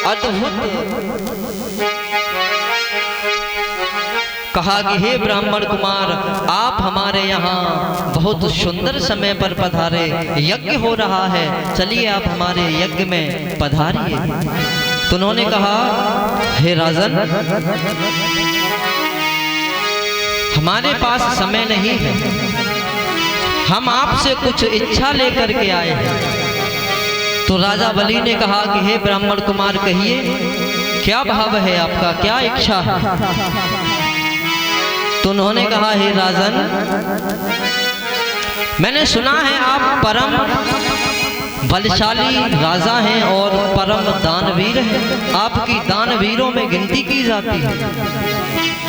अद्भुत कहा कि हे ब्राह्मण कुमार, आप हमारे यहाँ बहुत सुंदर समय पर पधारे, यज्ञ हो रहा है, चलिए आप हमारे यज्ञ में पधारिए। तो उन्होंने कहा, हे राजन, हमारे पास समय नहीं है, हम आपसे कुछ इच्छा लेकर के आए हैं। तो राजा बलि ने कहा कि हे ब्राह्मण कुमार, कहिए क्या भाव है आपका, क्या इच्छा है? तो उन्होंने कहा, हे राजन, मैंने सुना है आप परम बलशाली राजा हैं और परम दानवीर हैं, आपकी दानवीरों में गिनती की जाती है।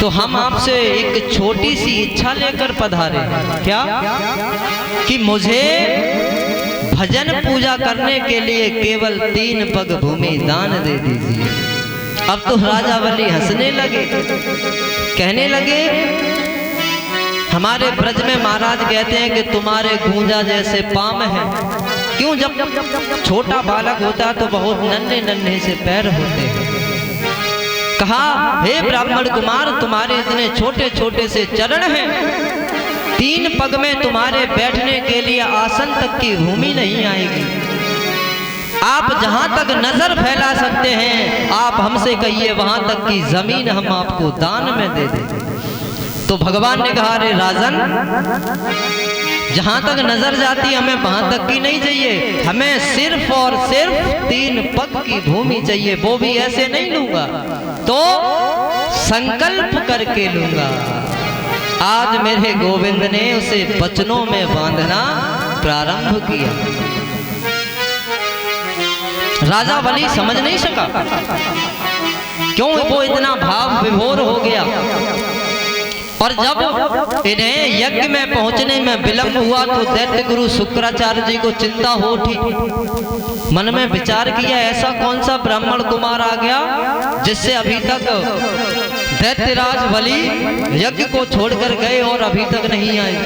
तो हम आपसे एक छोटी सी इच्छा लेकर पधारे। क्या? कि मुझे भजन पूजा करने के लिए केवल 3 पग भूमि दान दे दीजिए। अब तो राजा बलि हंसने लगे, कहने लगे, हमारे ब्रज में महाराज कहते हैं कि तुम्हारे गूंजा जैसे पाम है। क्यों? जब छोटा बालक होता है तो बहुत नन्हे नन्हे से पैर होते हैं। कहा, हे ब्राह्मण कुमार, तुम्हारे इतने छोटे छोटे से चरण हैं, 3 पग में तुम्हारे बैठने के लिए आसन तक की भूमि नहीं आएगी। आप जहां तक नजर फैला सकते हैं, आप हमसे कहिए, वहां तक की जमीन हम आपको दान में दे देंगे। तो भगवान ने कहा, रे राजन, जहां तक नजर जाती हमें वहां तक की नहीं चाहिए, हमें सिर्फ और सिर्फ 3 पग की भूमि चाहिए, वो भी ऐसे नहीं लूंगा, तो संकल्प करके लूंगा। आज मेरे गोविंद ने उसे वचनों में बांधना प्रारंभ किया। राजा बलि समझ नहीं सका, क्यों? वो इतना भाव विभोर हो गया। और जब इन्हें यज्ञ में पहुंचने में विलंब हुआ तो दैत्य गुरु शुक्राचार्य जी को चिंता हो उठी। मन में विचार किया, ऐसा कौन सा ब्राह्मण कुमार आ गया जिससे अभी तक दैत्यराज बलि यज्ञ को छोड़कर गए और अभी तक नहीं आए,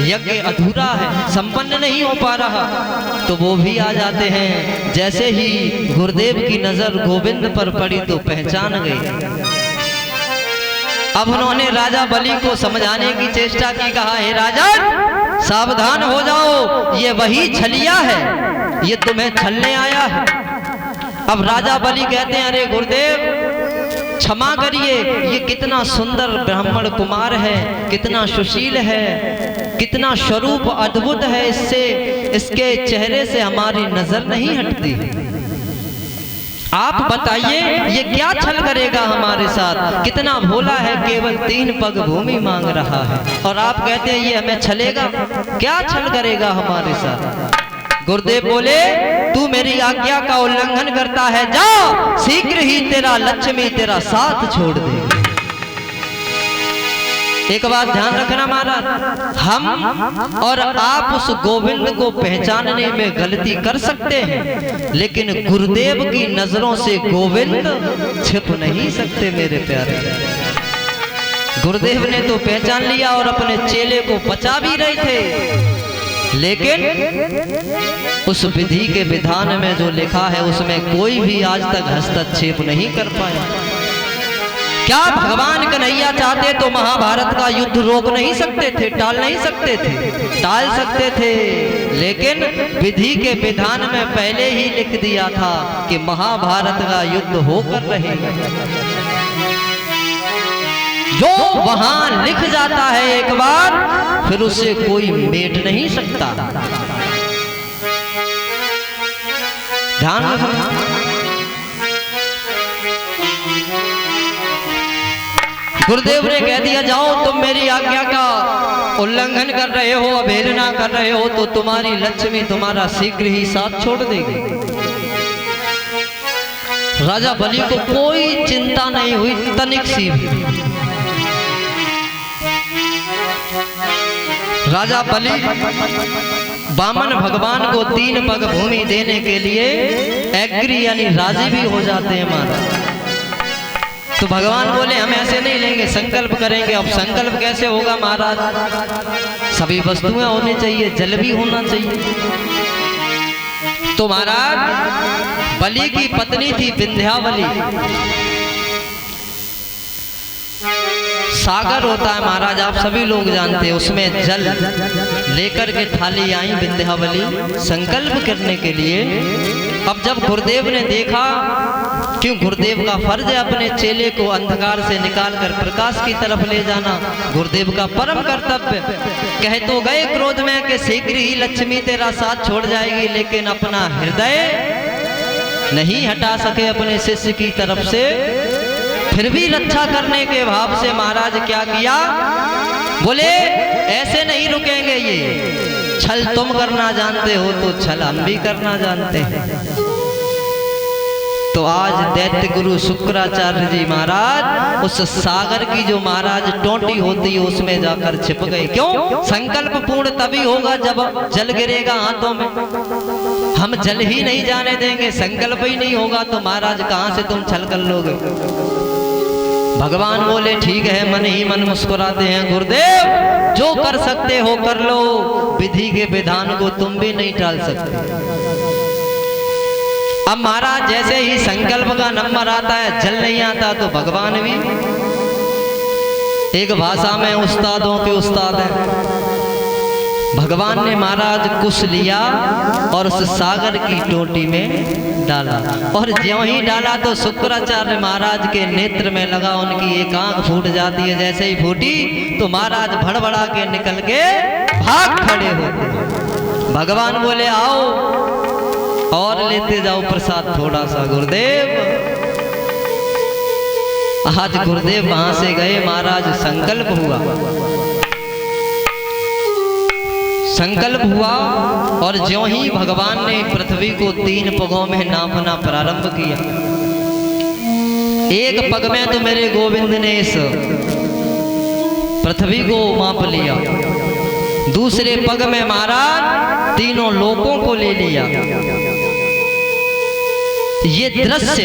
यज्ञ अधूरा है, संपन्न नहीं हो पा रहा। तो वो भी आ जाते हैं। जैसे ही गुरुदेव की नजर गोविंद पर पड़ी तो पहचान गई। अब उन्होंने राजा बलि को समझाने की चेष्टा की। कहा, हे राजन, सावधान हो जाओ, ये वही छलिया है, ये तुम्हें छलने आया है। अब राजा बलि कहते हैं, अरे गुरुदेव क्षमा करिए, ये कितना सुंदर ब्राह्मण कुमार है, कितना सुशील है, कितना स्वरूप अद्भुत है, इससे इसके चेहरे से हमारी नजर नहीं हटती। आप बताइए, ये क्या छल करेगा हमारे साथ? कितना भोला है, केवल 3 पग भूमि मांग रहा है, और आप कहते हैं ये हमें छलेगा? क्या छल करेगा हमारे साथ? गुरुदेव बोले, तू मेरी आज्ञा का उल्लंघन करता है, जा, शीघ्र ही तेरा लक्ष्मी तेरा साथ छोड़ दे। एक बात ध्यान रखना महाराज, हम और आप उस गोविंद को पहचानने में गलती कर सकते हैं, लेकिन गुरुदेव की नजरों से गोविंद छिप नहीं सकते मेरे प्यारे। गुरुदेव ने तो पहचान लिया और अपने चेले को बचा भी रहे थे, लेकिन उस विधि के विधान में जो लिखा है उसमें कोई भी आज तक हस्तक्षेप नहीं कर पाया। क्या भगवान कन्हैया चाहते तो महाभारत का युद्ध रोक नहीं सकते थे, टाल नहीं सकते थे? टाल सकते थे, लेकिन विधि के विधान में पहले ही लिख दिया था कि महाभारत का युद्ध होकर रहेगा। जो वहां लिख जाता है एक बार, फिर उससे कोई मेट नहीं सकता। ध्यान रखना। गुरुदेव ने कह दिया, जाओ, तुम मेरी आज्ञा का उल्लंघन कर रहे हो, अवहेलना कर रहे हो, तो तुम्हारी लक्ष्मी तुम्हारा शीघ्र ही साथ छोड़ देगी। राजा बलि को कोई चिंता नहीं हुई, तनिक सी भी। राजा बलि वामन भगवान को 3 पग भूमि देने के लिए एग्री यानी राजी भी हो जाते हैं महाराज। तो भगवान बोले, हम ऐसे नहीं लेंगे, संकल्प करेंगे। अब संकल्प कैसे होगा महाराज? सभी वस्तुएं होनी चाहिए, जल भी होना चाहिए। तो महाराज बलि की पत्नी थी विंध्यावली। सागर होता है महाराज, आप सभी लोग जानते हैं, उसमें जल लेकर के थाली आई विंध्यावली संकल्प करने के लिए। अब जब गुरुदेव ने देखा, क्यों गुरुदेव का फर्ज है अपने चेले को अंधकार से निकालकर प्रकाश की तरफ ले जाना, गुरुदेव का परम कर्तव्य। कह तो गए क्रोध में कि शीघ्र ही लक्ष्मी तेरा साथ छोड़ जाएगी, लेकिन अपना हृदय नहीं हटा सके अपने शिष्य की तरफ से। फिर भी रक्षा करने के भाव से महाराज क्या किया, बोले ऐसे नहीं रुकेंगे ये, छल तुम करना जानते हो तो छल हम भी करना जानते हैं। तो आज दैत्य गुरु शुक्राचार्य जी महाराज उस सागर की जो महाराज टोटी होती है उसमें जाकर छिप गए। क्यों? संकल्प पूर्ण तभी होगा जब जल गिरेगा हाथों में। हम जल ही नहीं जाने देंगे, संकल्प ही नहीं होगा तो महाराज कहां से तुम छल कर लोगे। भगवान बोले ठीक है, मन ही मन मुस्कुराते हैं, गुरुदेव जो कर सकते हो कर लो, विधि के विधान को तुम भी नहीं टाल सकते। अब महाराज जैसे ही संकल्प का नंबर आता है, जल नहीं आता तो भगवान भी एक भाषा में उस्तादों के उस्ताद हैं। भगवान ने महाराज कुश लिया और उस सागर की टोटी में डाला, और ज्यों ही डाला तो शुक्राचार्य महाराज के नेत्र में लगा, उनकी एक आंख फूट जाती है। जैसे ही फूटी तो महाराज भड़बड़ा के निकल के भाग खड़े होते। भगवान बोले आओ और लेते जाओ प्रसाद थोड़ा सा गुरुदेव। आज गुरुदेव वहां से गए, महाराज संकल्प हुआ, संकल्प हुआ और ज्यों ही भगवान ने पृथ्वी को 3 पगों में नापना प्रारंभ किया। एक पग में तो मेरे गोविंद ने इस पृथ्वी को माप लिया, दूसरे पग में महाराज तीनों लोकों को ले लिया। ये दृश्य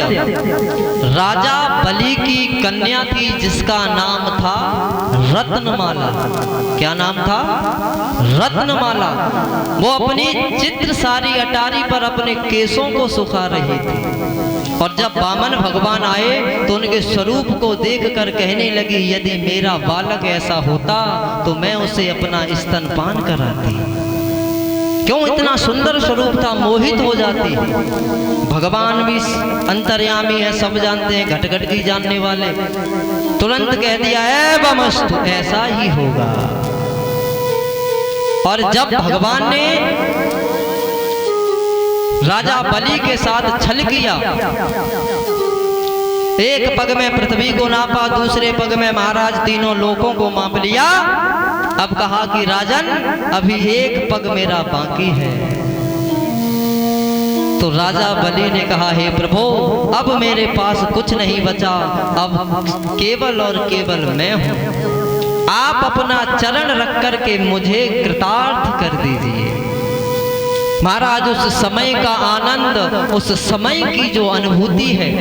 राजा बलि की कन्या थी जिसका नाम था रत्नमाला। क्या नाम था? रत्नमाला। वो अपनी चित्र सारी अटारी पर अपने केसों को सुखा रही थी, और जब वामन भगवान आए तो उनके स्वरूप को देखकर कहने लगी, यदि मेरा बालक ऐसा होता तो मैं उसे अपना स्तनपान कराती। क्यों? इतना सुंदर स्वरूप था, मोहित हो जाती। भगवान भी अंतर्यामी है, सब जानते हैं, घट घट की जानने वाले। तुरंत कह दिया एवमस्तु, ऐसा ही होगा। और जब भगवान ने राजा बलि के साथ छल किया, एक पग में पृथ्वी को नापा, दूसरे पग में महाराज तीनों लोकों को माप लिया। अब कहा कि राजन अभी एक पग मेरा बाकी है। तो राजा बलि ने कहा, हे प्रभु अब मेरे पास कुछ नहीं बचा, अब केवल और केवल मैं हूं। आप अपना चरण रख करके मुझे कृतार्थ कर दीजिए। महाराज उस समय का आनंद, उस समय की जो अनुभूति है,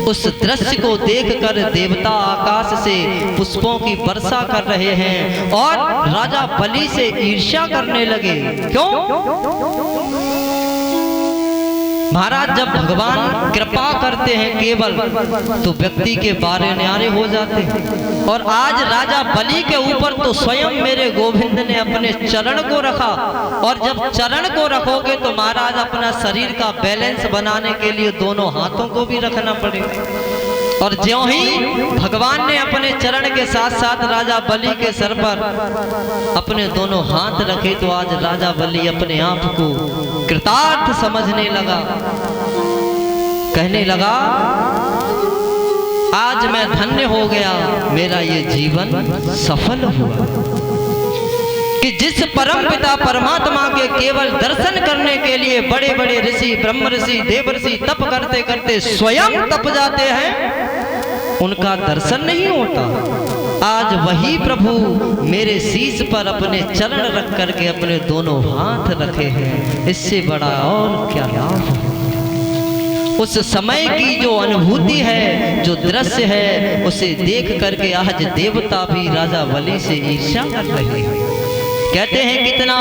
उस दृश्य को देखकर देवता आकाश से पुष्पों की वर्षा कर रहे हैं और राजा बलि से ईर्ष्या करने लगे। क्यों? महाराज जब भगवान कृपा करते हैं केवल तो व्यक्ति के बारे न्यारे हो जाते हैं, और आज राजा बलि के ऊपर तो स्वयं मेरे गोविंद ने अपने चरण को रखा, और जब चरण को रखोगे तो महाराज अपना शरीर का बैलेंस बनाने के लिए दोनों हाथों को भी रखना पड़ेगा। और ज्यों ही भगवान ने अपने चरण के साथ साथ राजा बलि के सर पर अपने दोनों हाथ रखे तो आज राजा बलि अपने आप को कृतार्थ समझने लगा, कहने लगा आज मैं धन्य हो गया, मेरा ये जीवन सफल हुआ। कि जिस परम पिता परमात्मा के केवल दर्शन करने के लिए बड़े बड़े ऋषि, ब्रह्म ऋषि, देव ऋषि तप करते करते स्वयं तप जाते हैं, उनका दर्शन नहीं होता। आज वही प्रभु मेरे शीश पर अपने चरण रख करके अपने दोनों हाथ रखे हैं, इससे बड़ा और क्या लाभ है। उस समय की जो अनुभूति है, जो दृश्य है, उसे देख करके आज देवता भी राजा बलि से ईर्ष्या कर रहे हैं। कहते हैं कितना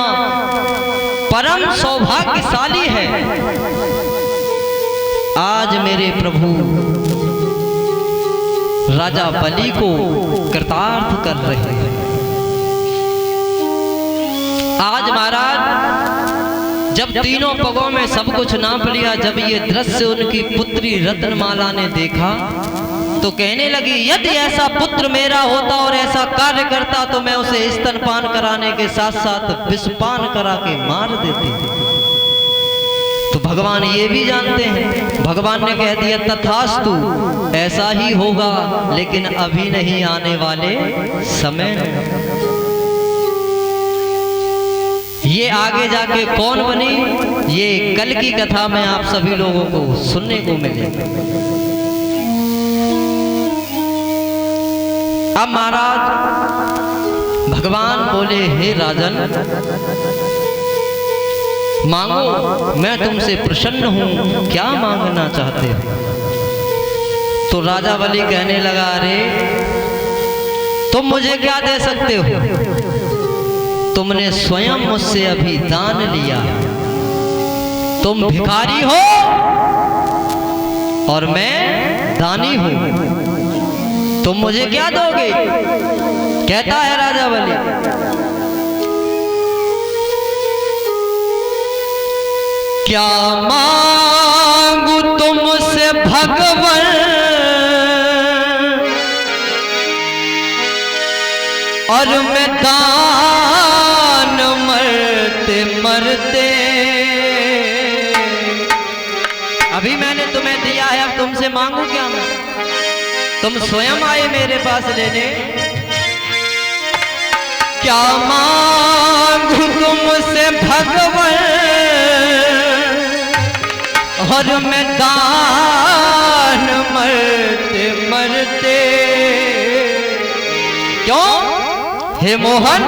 परम सौभाग्यशाली है। आज मेरे प्रभु राजा बलि को कृतार्थ कर रहे हैं। आज महाराज जब तीनों पगों में सब कुछ नाप लिया, जब ये दृश्य उनकी पुत्री रत्नमाला ने देखा तो कहने लगी, यदि ऐसा पुत्र मेरा होता और ऐसा कार्य करता तो मैं उसे स्तनपान कराने के साथ साथ विषपान करा के मार देती। तो भगवान ये भी जानते हैं, भगवान ने कह दिया तथास्तु, ऐसा ही होगा, लेकिन अभी नहीं, आने वाले समय में। ये आगे जाके कौन बनी, ये कल की कथा में आप सभी लोगों को सुनने को मिलेगी। अब महाराज भगवान बोले, हे राजन मांगो, मैं तुमसे प्रसन्न हूं, क्या मांगना चाहते हो? तो राजा बलि कहने लगा, अरे तुम मुझे क्या दे सकते हो? तुमने स्वयं मुझसे अभी दान लिया, तुम भिखारी हो और मैं दानी हूं, तुम मुझे क्या दोगे? कहता है राजा बलि, क्या मांगू तुमसे भगवान, और मैं दान मरते मरते, अभी मैंने तुम्हें दिया है, अब तुमसे मांगू क्या मैं? तुम स्वयं आए मेरे पास लेने। क्या मांगू तुमसे भगवान, और मैं दान मरते मरते, क्यों हे मोहन?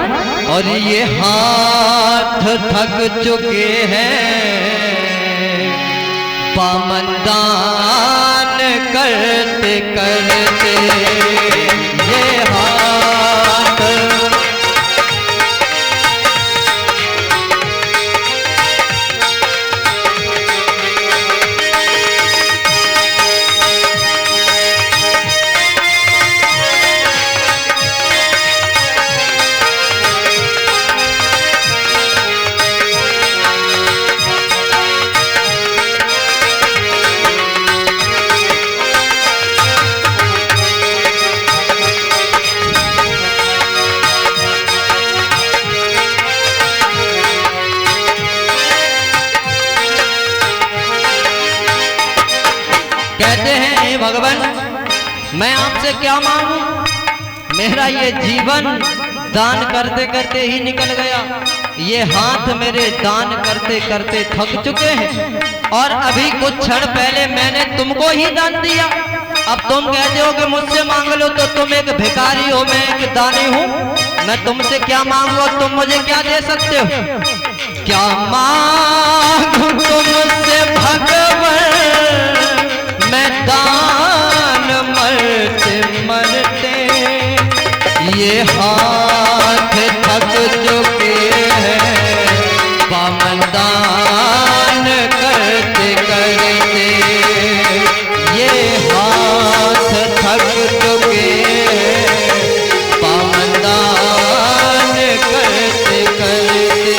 और ये हाथ थक चुके हैं, पामन दान करते करते, ये हाथ भगवान, मैं आपसे क्या मांगू? मेरा ये जीवन दान करते करते ही निकल गया, ये हाथ मेरे दान करते करते थक चुके हैं, और अभी कुछ क्षण पहले मैंने तुमको ही दान दिया। अब तुम कहते हो कि मुझसे मांग लो, तो तुम एक भिखारी हो, मैं एक दानी हूँ, मैं तुमसे क्या मांगू? तुम मुझे क्या दे सकते हो? क्या मांगू तुमसे भगवान, मैं दान मरते मरते, ये हाथ थक चुके हैं, पावन दान करते करते, ये हाथ थक चुके हैं, पावन दान करते करते,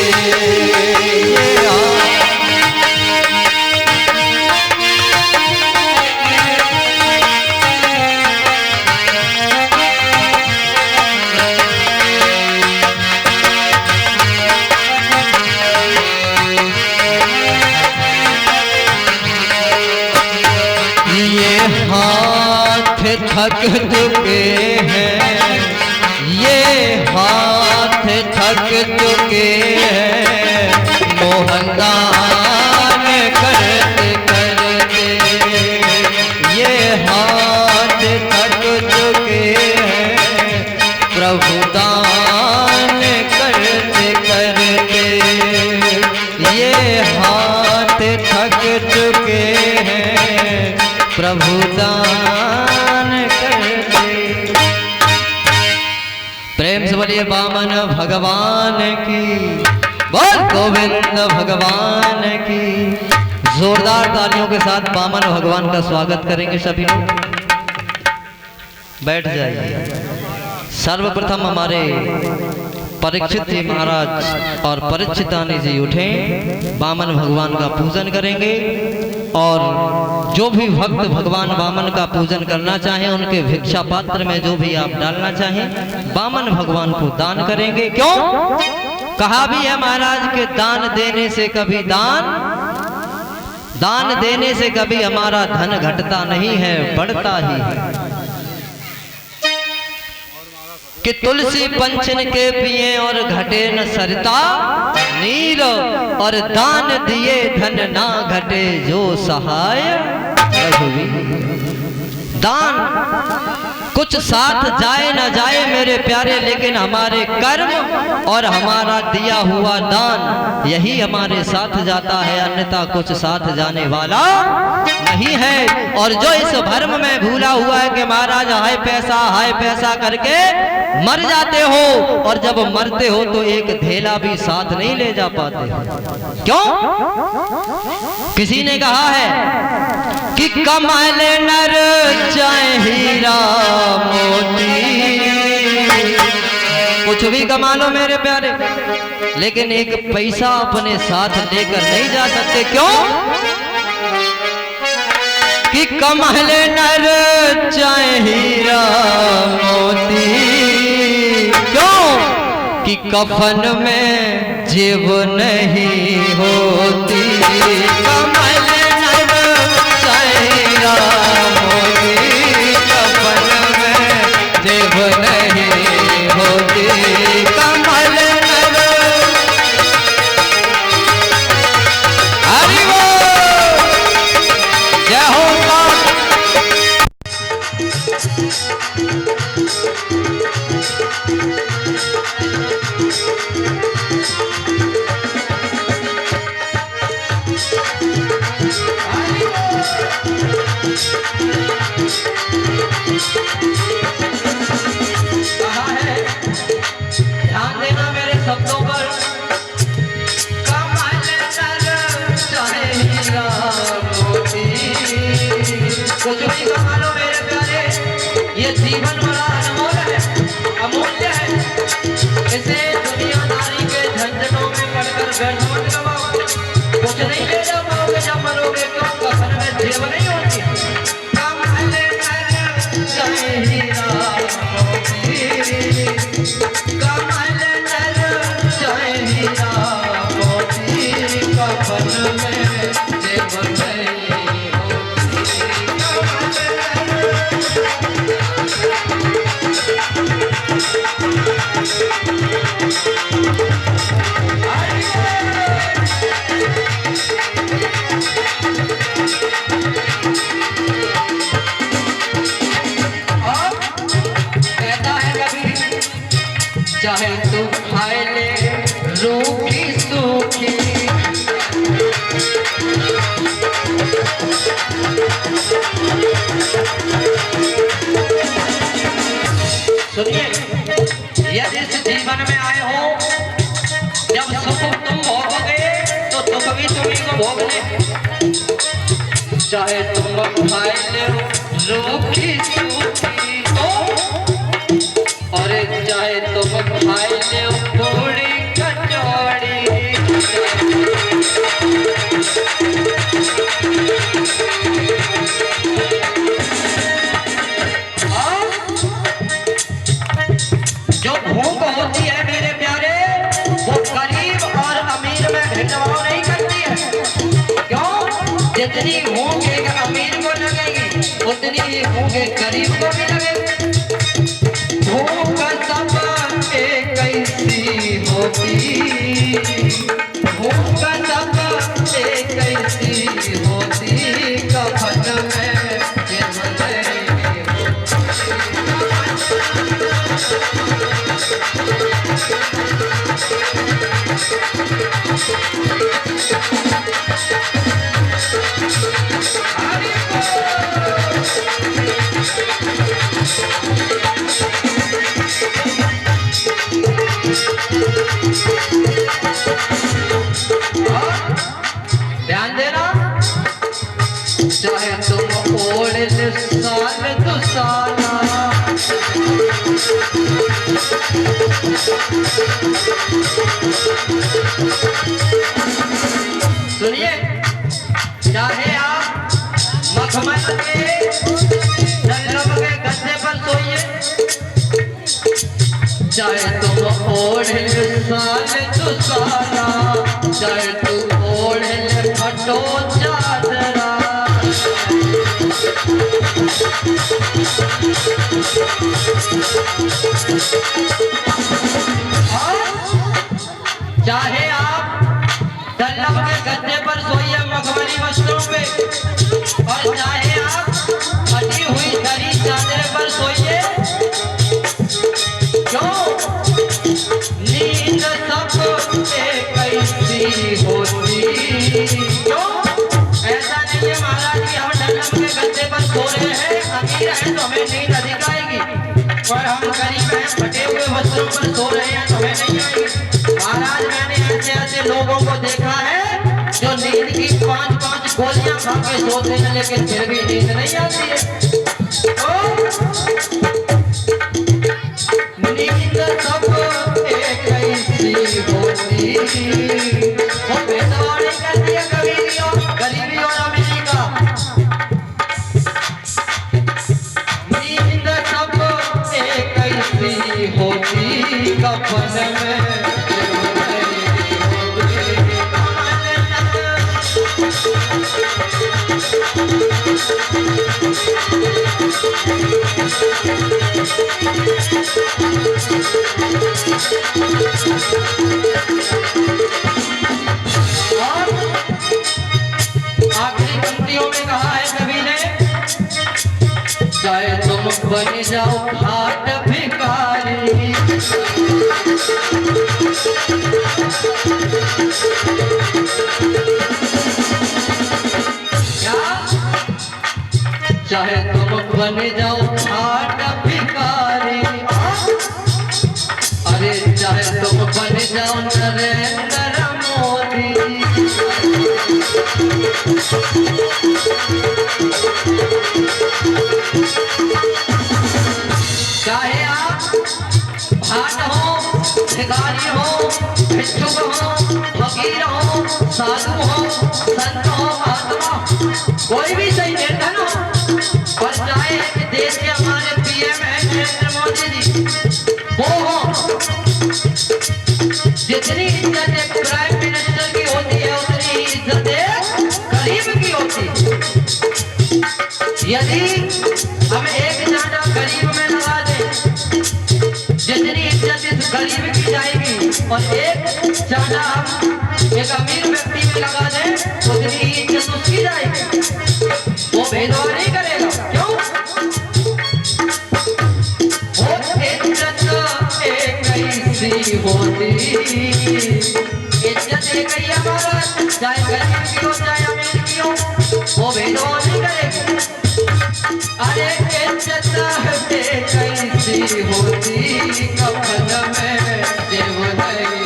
ये हाथ थक चुके हैं, ये हाथ थक चुके हैं, मोहन दान करते करते, ये हाथ थक चुके हैं, प्रभु दान करते करते, ये हाथ थक चुके हैं, प्रभु दान करते। प्रेम से बोलिए वामन भगवान की। बोल गोविंद भगवान की। जोरदार तालियों के साथ वामन भगवान का स्वागत करेंगे सभी लोग। बैठ जाइए। सर्वप्रथम हमारे परीक्षित जी महाराज और परीक्षितानी जी उठे, वामन भगवान का पूजन करेंगे और जो भी भक्त भगवान वामन का पूजन करना चाहें उनके भिक्षा पात्र में जो भी आप डालना चाहें वामन भगवान को दान करेंगे। क्यों? कहा भी है महाराज के दान देने से कभी दान देने से कभी हमारा धन घटता नहीं है, बढ़ता ही है। कि तुलसी पंचन के पिए और घटे न सरता नीर, और दान दिए धन ना घटे जो सहाय रघुवीर। दान कुछ साथ जाए ना जाए मेरे प्यारे, लेकिन हमारे कर्म और हमारा दिया हुआ दान यही हमारे साथ जाता है, अन्यथा कुछ साथ जाने वाला नहीं है। और जो इस भर्म में भूला हुआ है कि महाराज हाय पैसा करके मर जाते हो, और जब मरते हो तो एक धेला भी साथ नहीं ले जा पाते। क्यों? किसी ने कहा है कि कमाल नर चाहे हीरा मोती, कुछ भी कमा लो मेरे प्यारे, लेकिन एक पैसा अपने साथ लेकर नहीं जा सकते। क्यों? कि कमाल नर चाहे हीरा मोती, क्यों? कि कफन में जेब नहीं होती। कमाल नर चाहे हीरा मोती, कफन में जेब नहीं होती। कमाल नर हरि बोल, जय हो। ध्यान देना मेरे शब्दों पर। कमाल नर चाहे हीरा मोती, कुछ भी कमा लो मेरे प्यारे, ये जीवन बड़ा अनमोल है, अमूल्य है। इसे दुनियादारी के झंझटों में पड़कर व्यर्थ मत गवाओ। कुछ नहीं ले जा पाओगे जब मरोगे, क्यों? कफन में जेब नहीं होती। कमाल नर चाहे हीरा मोती, कमाल नर चाहे हीरा मोती, कफन में जेब नहीं होती। चाहे तू खाए ले रूखी सूखी, सुनिए, यदि इस जीवन में आए हो, जब सुख तुम भोगोगे तो दुख भी तुम्हीं को भोगने। चाहे तुम खाए ले रूखी सूखी तो, और चाहे तुम खाए ले पूरी कचौड़ी। जो भूख होती है मेरे प्यारे, वो गरीब और अमीर में भेदभाव नहीं करती है। क्यों? जितनी भूख एक अमीर को लगेगी उतनी ही भूख एक गरीब को भी लगेगी। भूख सब एक ऐसी होती, भूख सब एक ऐसी होती, कफन में जेब नहीं होती। साल दुसाला। सुनिए, चाहे आप मखमल के जंगम के गद्दे पर सोइए, चाहे तुम ओढ़े साल दुसाला, चाहे तू ओढ़े फटो चादरा। चाहे आप डल्लम के गद्दे पर सोइए मखमली वस्त्रों पे, और चाहे आप फटी हुई दरी चादर पर सोइए, क्यों नींद सब कैसी होती। क्यों ऐसा नहीं है महाराज कि हम डल्लम के गद्दे पर सो रहे हैं, अमीर हैं तो हमें नींद अधिक आएगी, और हम गरीब हैं फटे हुए वस्त्रों पर सो रहे हैं तो हमें नहीं आएगी। महाराज मैंने ऐसे ऐसे लोगों को देखा है जो नींद की 5-5 गोलियां खा के सोते हैं, लेकिन फिर भी नींद नहीं आती है। नींद सब कैसी होती, वो बेदवाड़ी करती है गरीबी और अमीरी का। नींद सब कैसी होती, कफन में आखिरी पंक्तियों में कहा है कवि ने, चाहे तुम बन जाओ घाट भिखारी, चाहे तुम बन जाओ घाट भिखारी, अरे चाहे तुम बन जाओ नरेंद्र मोदी। चाहे आप भाट हो, भिखारी हो, भिक्षुक हो, फकीर हो, साधु हो, संत हो, महात्मा, कोई भी सही निर्धन हो, और चाहे देश के हमारे पीएम हैं नरेंद्र मोदी जी, वो हो, जितनी इज्जत एक प्राइम मिनिस्टर की होती है उतनी इज्जत एक गरीब की होती है। यदि हम एक चांटा गरीब में लगा दें, जितनी इज्जत इस गरीब की जाएगी, और एक चांटा हम एक अमीर व्यक्ति में लगा दें, उतनी इज्जत उसकी जाएगी। वो भेदभाव नहीं करेगा। क्यों? वो इज्जत कैसी होती, इज्जत एक ही हमारा, चाहे गरीब की हो चाहे अमीर की हो, वो भेदभाव नहीं करेगी। अरे इज्जत कैसी होती, कफन में जेब नहीं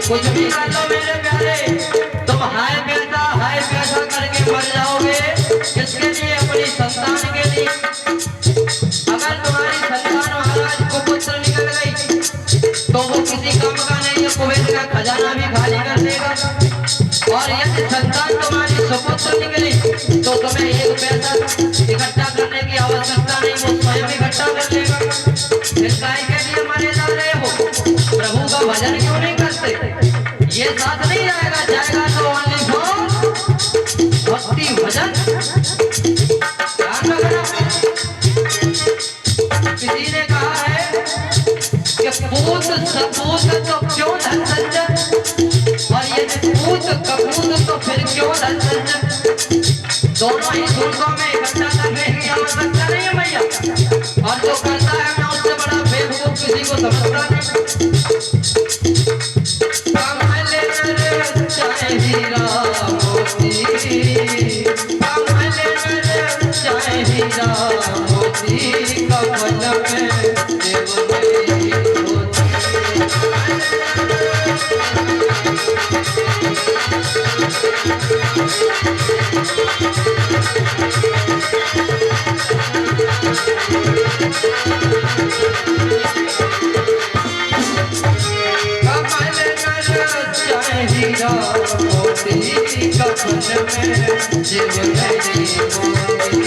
कुछ भी कर लो मेरे प्यारे, तुम हाय पैसा करके मर जाओगे। किसके लिए? अपनी संतान के लिए। अगर तुम्हारी संतान महाराज को पुत्र निकल गई तो वो किसी काम का नहीं है, कुबेर का खजाना भी खाली कर देगा। और यदि संतान तुम्हारी सुपुत्र निकली तो तुम्हें एक पैसा इकट्ठा करने की आवश्यकता नहीं, वो स्वयं इकट्ठा कर लेगा। फिर काय के लिए मरे जा रहे हो? पूत सपूत तो क्यों धन संजय, और यदि पूत कपूत तो फिर क्यों धन संजय। दोनों ही सूरतों में इकट्ठा करने की आवश्यकता नहीं है भैया। और जो करता है मैं उससे बड़ा बेवकूफ किसी को समझता नहीं। चाहे हीरा मोती, चाहे हीरा मोती, कमल में देव मेरी हीरा मोती, कमल में जीव मेरी मोती।